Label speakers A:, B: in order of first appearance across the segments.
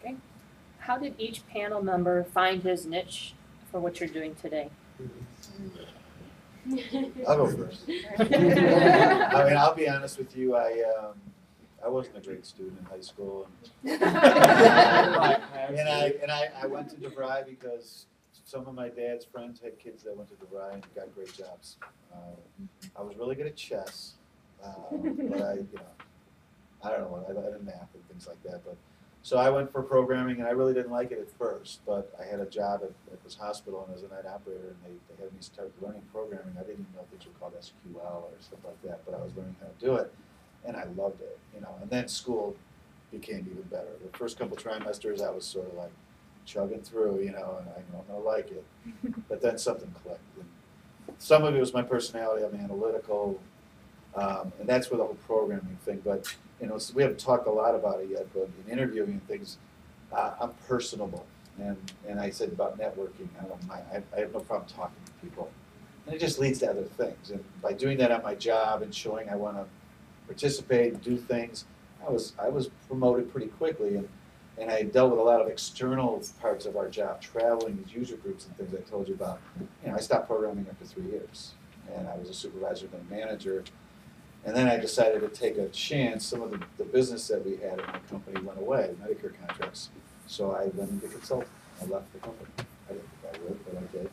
A: Okay. How did each panel member find his niche for what you're doing today?
B: I'll go first. I mean, I'll be honest with you. I wasn't a great student in high school, and I went to DeVry because some of my dad's friends had kids that went to DeVry and got great jobs. I was really good at chess, but I don't know. I did math and things like that, but. So I went for programming, and I really didn't like it at first, but I had a job at this hospital, and as a night operator, and they had me start learning programming. I didn't even know things were called SQL or stuff like that, but I was learning how to do it, and I loved it, and then school became even better. The first couple trimesters, I was sort of like chugging through, and I know I'm going to like it, but then something clicked. And some of it was my personality. I'm analytical, and that's where the whole programming thing, but so we haven't talked a lot about it yet, but in interviewing and things, I'm personable. And I said about networking, I have no problem talking to people. And it just leads to other things. And by doing that at my job and showing I want to participate and do things, I was promoted pretty quickly. And I dealt with a lot of external parts of our job, traveling, these user groups and things I told you about. I stopped programming after 3 years. And I was a supervisor, then a manager. And then I decided to take a chance. Some of the business that we had in my company went away, Medicare contracts. So I went into consulting. I left the company. I didn't think I would, but I did.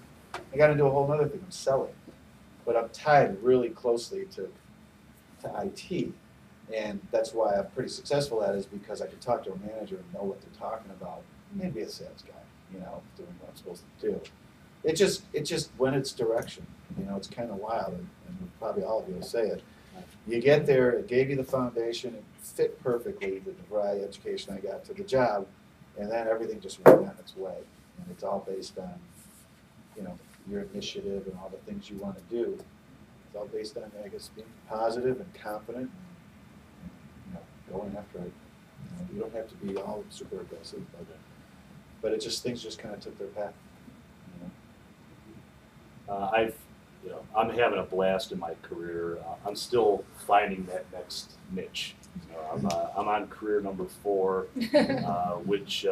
B: I got into a whole other thing. I'm selling. But I'm tied really closely to IT. And that's why I'm pretty successful at it, is because I can talk to a manager and know what they're talking about. And be a sales guy, doing what I'm supposed to do. It just went its direction. It's kind of wild, and probably all of you will say it. You get there, it gave you the foundation, it fit perfectly, the DeVry education I got to the job, and then everything just went on its way. And it's all based on, your initiative and all the things you want to do. It's all based on, I guess, being positive and confident and, going after it. You don't have to be all super aggressive, but things just kind of took their path.
C: I'm having a blast in my career. I'm still finding that next niche. I'm on career number 4, which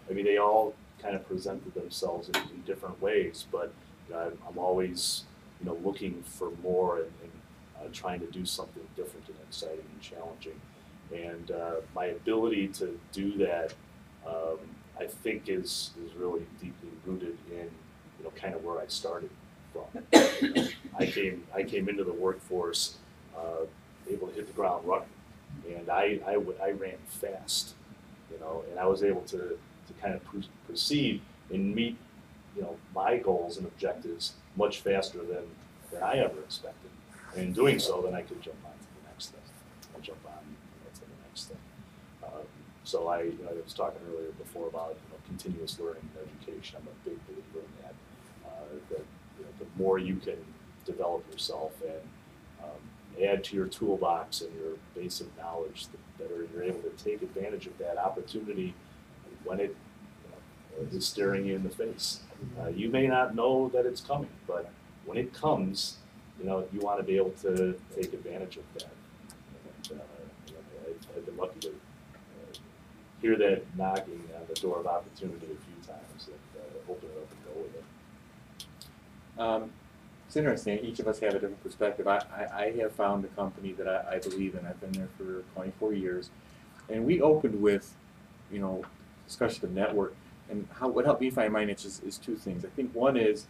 C: they all kind of presented themselves in different ways, but I'm always looking for more and trying to do something different and exciting and challenging. And my ability to do that, I think, is really deeply rooted in kind of where I started from. I came into the workforce able to hit the ground running, and I ran fast, and I was able to kind of proceed and meet my goals and objectives much faster than I ever expected. And in doing so, then I could jump on to the next thing. I'll jump on to the next thing. So I was talking earlier before about continuous learning and education. I'm a big believer in that. The more you can develop yourself and add to your toolbox and your base of knowledge, the better you're able to take advantage of that opportunity when it is staring you in the face. You may not know that it's coming, but when it comes, you want to be able to take advantage of that. And, I've been lucky to hear that knocking on the door of opportunity a few times and open it up and go with it.
D: It's interesting. Each of us have a different perspective. I have found a company that I believe in. I've been there for 24 years, and we opened with, discussion of network, and what helped me find my niche is 2 things. I think one is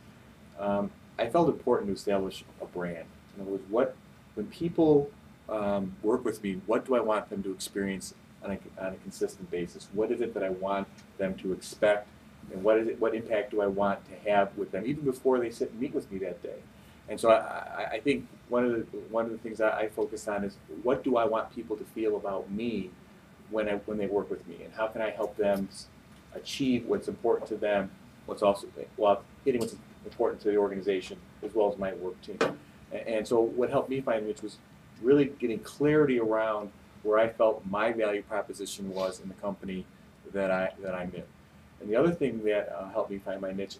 D: I felt important to establish a brand. In other words, when people work with me, what do I want them to experience on a consistent basis? What is it that I want them to expect? And what impact do I want to have with them, even before they sit and meet with me that day? And so I think one of the things I focus on is, what do I want people to feel about me when they work with me, and how can I help them achieve what's important to them, while hitting what's important to the organization as well as my work team. And so what helped me find which was really getting clarity around where I felt my value proposition was in the company that I'm in. And the other thing that helped me find my niche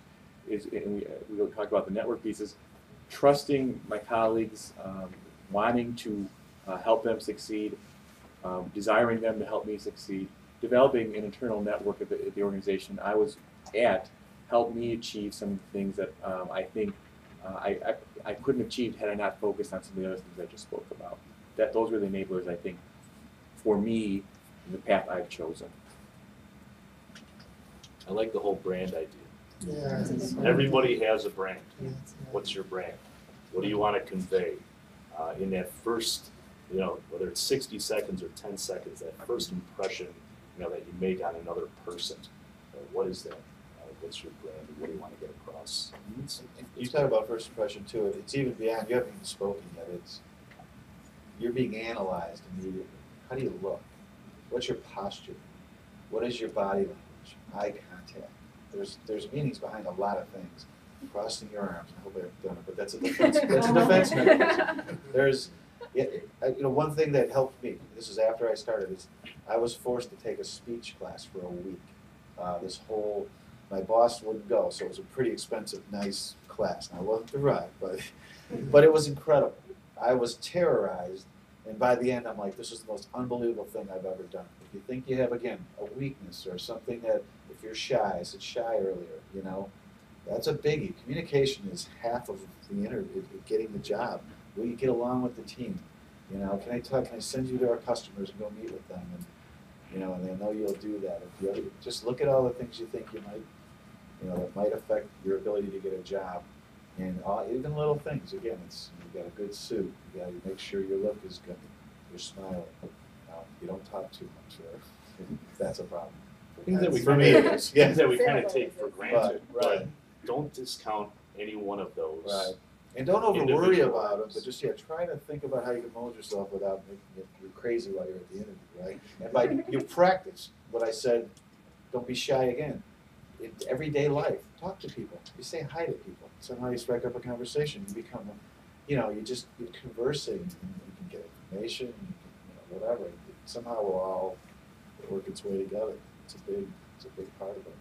D: is, and we'll talk about the network pieces, trusting my colleagues, wanting to help them succeed, desiring them to help me succeed, developing an internal network at the organization I was at helped me achieve some of the things that I think I couldn't have achieved had I not focused on some of the other things I just spoke about. Those were the enablers, I think, for me, the path I've chosen.
C: I like the whole brand idea.
E: Yeah.
C: Everybody has a brand. What's your brand? What do you want to convey? In that first, whether it's 60 seconds or 10 seconds, that first impression, that you make on another person. What is that? What's your brand? What do you want to get across?
B: You talk about first impression too. It's even beyond. You haven't even spoken yet. You're being analyzed immediately. How do you look? What's your posture? What is your body language? Eye contact. There's meanings behind a lot of things. Crossing your arms. I hope I've done it, but that's a defense. That's a defense mechanism. There's, one thing that helped me. This is after I started. Is I was forced to take a speech class for a week. My boss wouldn't go, so it was a pretty expensive, nice class. And I wasn't derived, but it was incredible. I was terrorized, and by the end, I'm like, this is the most unbelievable thing I've ever done. If you think you have, again, a weakness or something that, if you're shy, I said shy earlier, that's a biggie. Communication is half of the interview, getting the job. Will you get along with the team? Can I send you to our customers and go meet with them? And, and they know you'll do that. Just look at all the things you think you might, that might affect your ability to get a job. And even little things. Again, you got a good suit. You got to make sure your look is good. You're smiling. You don't talk too much. That's a problem.
C: Things that we
B: For me, it is.
C: things that we kind of take for granted,
B: Right.
C: but don't discount any one of those.
B: Right. And don't over worry
C: Individual
B: about it,
C: items.
B: but just try to think about how you can mold yourself without making you crazy while you're at the interview, right? And by you practice what I said, don't be shy again. In everyday life, talk to people. You say hi to people. Somehow you strike up a conversation. You become, you're conversing. And you can get information. Whatever. Somehow we'll all work its way together. It's a big part of it.